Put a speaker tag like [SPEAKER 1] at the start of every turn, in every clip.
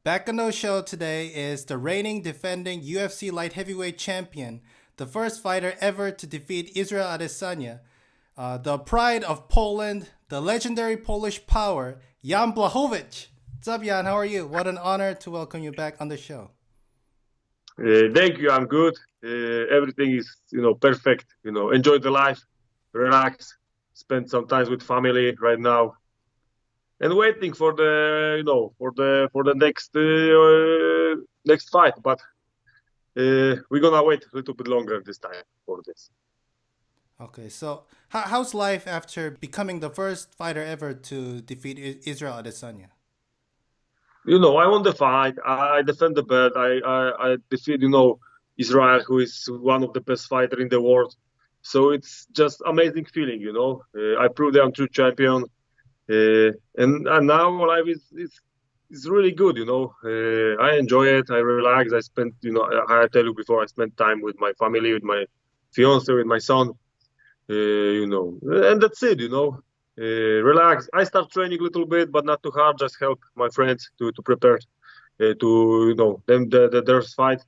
[SPEAKER 1] Back on the show today is the reigning defending UFC light heavyweight champion, the first fighter ever to defeat Israel Adesanya, the pride of Poland, the legendary Polish power, Jan Blachowicz. What's up, Jan? How are you? What an honor to welcome you back on the show.
[SPEAKER 2] Thank you. I'm good. Everything is, perfect. Enjoy the life, relax, spend some time with family right now, and waiting for the next fight. But we're gonna wait a little bit longer this time for this.
[SPEAKER 1] Okay, so how's life after becoming the first fighter ever to defeat Israel Adesanya?
[SPEAKER 2] I won the fight. I defend the belt. I defeat, Israel, who is one of the best fighter in the world. So it's just amazing feeling. I proved I'm true champion. And now life is really good. I enjoy it. I relax. I spend, I tell you before, I spend time with my family, with my fiance, with my son. And that's it. Relax. I start training a little bit, but not too hard. Just help my friends to prepare them their fight.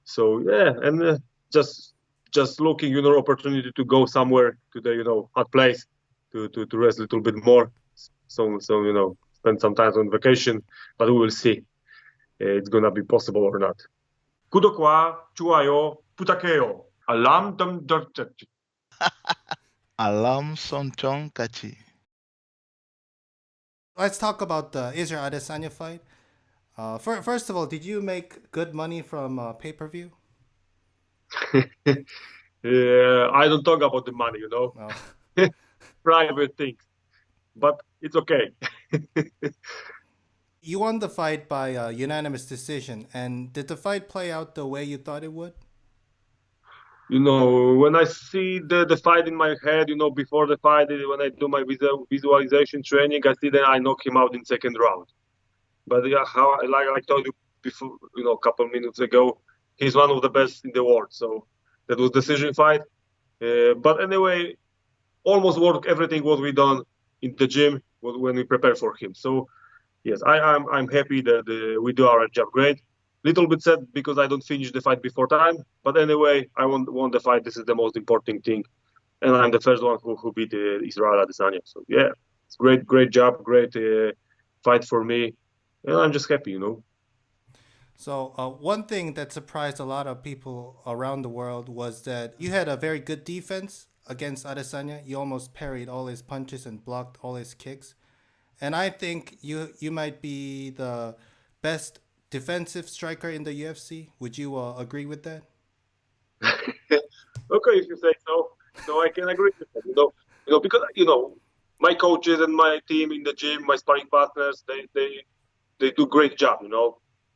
[SPEAKER 2] So yeah, and just looking, opportunity to go somewhere to the hot place to rest a little bit more. So spend some time on vacation, but we will see it's gonna be possible or not. 구독과 좋아요 부탁해요. 알람 설정.
[SPEAKER 3] 알람 설정까지.
[SPEAKER 1] Let's talk about the Israel Adesanya fight. First of all, did you make good money from pay-per-view?
[SPEAKER 2] I don't talk about the money.
[SPEAKER 1] Oh.
[SPEAKER 2] Private things, but it's okay.
[SPEAKER 1] You won the fight by unanimous decision, and did the fight play out the way you thought it would?
[SPEAKER 2] When I see the fight in my head, before the fight, when I do my visualization training, I see that I knock him out in second round. But yeah, like I told you before, a couple minutes ago, he's one of the best in the world. So that was decision fight. But anyway, almost worked everything what we done in the gym when we prepare for him. So yes, I'm happy that we do our job great. Little bit sad because I don't finish the fight before time. But anyway, I won the fight. This is the most important thing. And I'm the first one who beat Israel Adesanya. So yeah, it's great job, great fight for me. And I'm just happy.
[SPEAKER 1] So one thing that surprised a lot of people around the world was that you had a very good defense against Adesanya. You almost parried all his punches and blocked all his kicks. And I think you might be the best defensive striker in the UFC. Would you agree with that?
[SPEAKER 2] Okay, if you say so. So I can agree with that. Because my coaches and my team in the gym, my sparring partners, they do great job.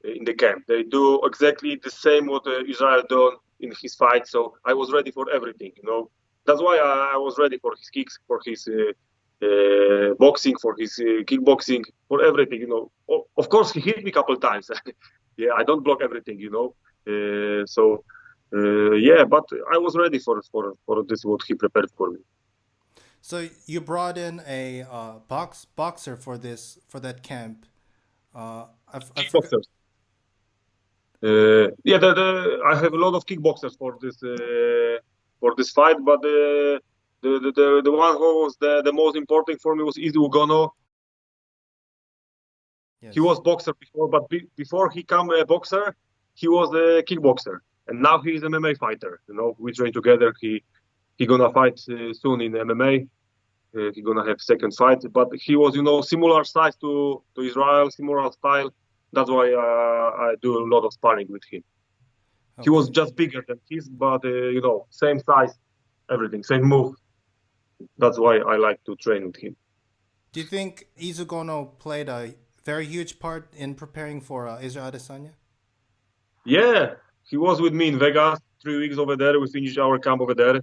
[SPEAKER 2] In the camp, they do exactly the same what Israel done in his fight. So I was ready for everything. That's why I was ready for his kicks, for his boxing, for his kickboxing, for everything. Of course, he hit me a couple times. Yeah, I don't block everything. Yeah, but I was ready for this what he prepared for me.
[SPEAKER 1] So you brought in a boxer for that camp. I forgot.
[SPEAKER 2] Kickboxers. Yeah, I have a lot of kickboxers for this fight, but the one who was the most important for me was Izu Ugono.
[SPEAKER 1] Yes.
[SPEAKER 2] He was boxer before, but before he became a boxer, he was a kickboxer, and now he's an MMA fighter. We train together. He gonna fight soon in MMA. He gonna have second fight, but he was similar size to Israel, similar style. That's why I do a lot of sparring with him.
[SPEAKER 1] Okay.
[SPEAKER 2] He was just bigger than his, but same size, everything, same move. That's why I like to train with him.
[SPEAKER 1] Do you think Izugono played a very huge part in preparing for Israel Adesanya?
[SPEAKER 2] Yeah, he was with me in Vegas 3 weeks over there. We finished our camp over there,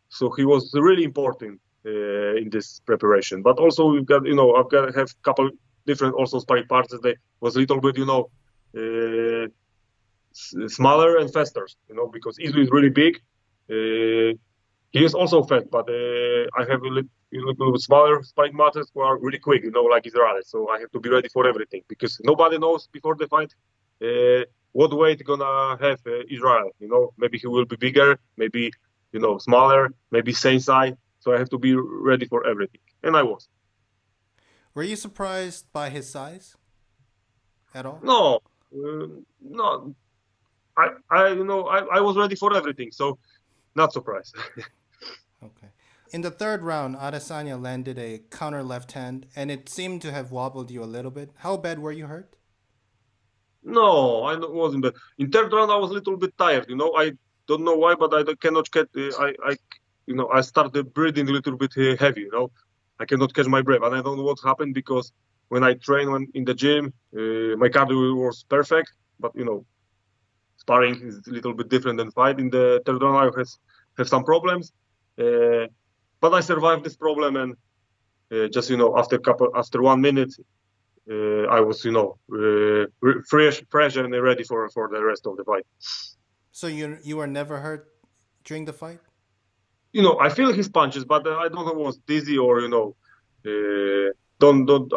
[SPEAKER 2] so he was really important in this preparation. But also we've got I've got to have couple different also sparring partners. They was a little bit smaller and faster. Because Izu is really big. He is also fat, but I have smaller sparring partners who are really quick, like Israel. So I have to be ready for everything because nobody knows before the fight what weight gonna have Israel. Maybe he will be bigger, maybe smaller, maybe same size. So I have to be ready for everything, and I was.
[SPEAKER 1] Were you surprised by his size at all?
[SPEAKER 2] No, no. I was ready for everything, so not surprised.
[SPEAKER 1] Okay. In the third round, Adesanya landed a counter left hand, and it seemed to have wobbled you a little bit. How bad were you hurt?
[SPEAKER 2] No, I wasn't bad. In third round, I was a little bit tired. I don't know why, but I cannot get. I started breathing a little bit heavy. I cannot catch my breath, and I don't know what happened because when I train in the gym, my cardio was perfect, but sparring is a little bit different than fight. In the third round, I have some problems, but I survived this problem, and just after 1 minute, I was fresh and ready for the rest of the fight.
[SPEAKER 1] So you were never hurt during the fight?
[SPEAKER 2] I feel his punches, but I don't know if it was dizzy or don't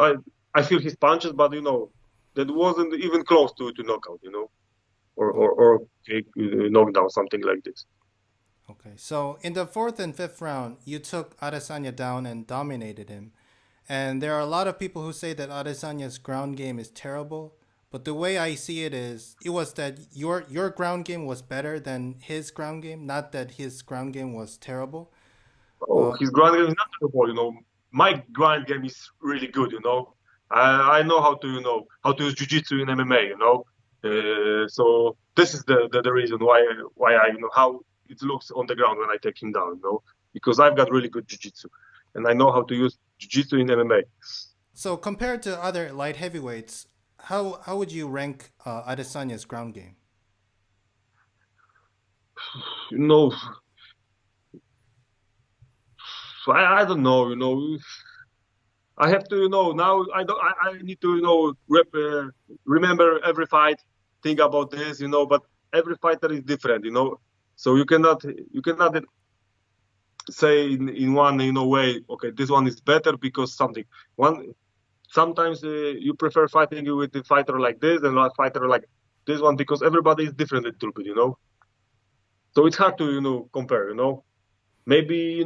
[SPEAKER 2] I feel his punches, but that wasn't even close to knockout, or knockdown, something like this.
[SPEAKER 1] Okay, so in the fourth and fifth round, you took Adesanya down and dominated him. And there are a lot of people who say that Adesanya's ground game is terrible. But the way I see it was that your ground game was better than his ground game, not that his ground game was terrible.
[SPEAKER 2] His ground game is not terrible, My ground game is really good, I know how to use jiu-jitsu in MMA, so this is the reason why I how it looks on the ground when I take him down, because I've got really good jiu-jitsu and I know how to use jiu-jitsu in MMA.
[SPEAKER 1] So compared to other light heavyweights, how would you rank Adesanya's ground game?
[SPEAKER 2] I don't know, I have to now I need to remember every fight, think about this, but every fighter is different, so you cannot say in one way, okay, this one is better because sometimes you prefer fighting with a fighter like this and a fighter like this one because everybody is different a little bit, so it's hard to compare, maybe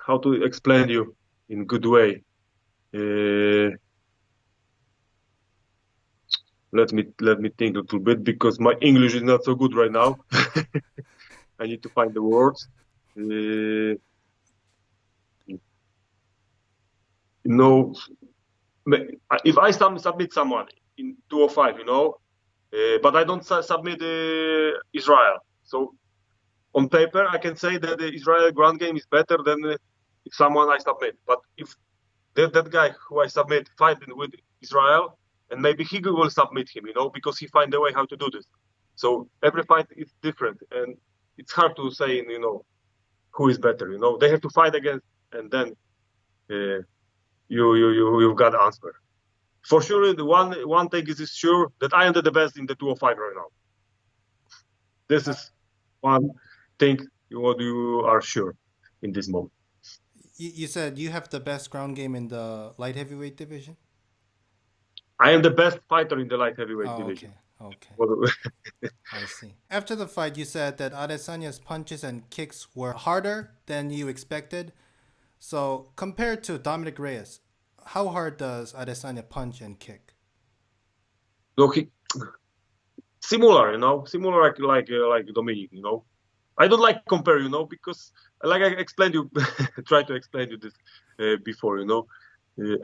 [SPEAKER 2] how to explain you in good way. Let me think a little bit because my English is not so good right now. I need to find the words. If I submit someone in 205, but I don't submit Israel. So on paper, I can say that the Israel ground game is better than someone I submit. But if that guy who I submit fighting with Israel, and maybe he will submit him, because he find a way how to do this. So every fight is different, and it's hard to say, who is better. They have to fight against, and then you've got the answer. For sure, the one thing is sure that I am the best in the 205 right now. This is one thing you are sure in this moment.
[SPEAKER 1] You said you have the best ground game in the light heavyweight division?
[SPEAKER 2] I am the best fighter in the light heavyweight division.
[SPEAKER 1] Okay. I see. After the fight, you said that Adesanya's punches and kicks were harder than you expected. So compared to Dominic Reyes, how hard does Adesanya punch and kick?
[SPEAKER 2] Look, similar, similar like Dominic, I don't like compare, because like I explained you, try to explain you this before,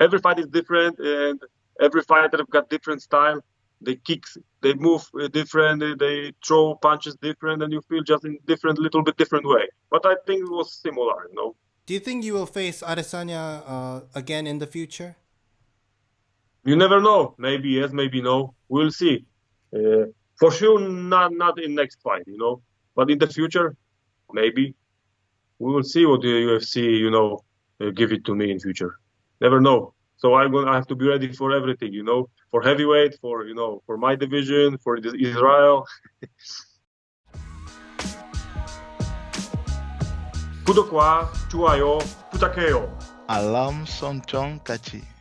[SPEAKER 2] every fight is different and every fighter have got different style. They kick, they move different, they throw punches different, and you feel just in little bit different way. But I think it was similar,
[SPEAKER 1] Do you think you will face Adesanya again in the future?
[SPEAKER 2] You never know. Maybe yes, maybe no. We'll see. For sure, not in next fight, But in the future, maybe we will see what the UFC, give it to me in future. Never know. So I have to be ready for everything, for heavyweight, for my division, for Israel. 구독과 좋아요 부탁해요.
[SPEAKER 3] 알람 설정까지.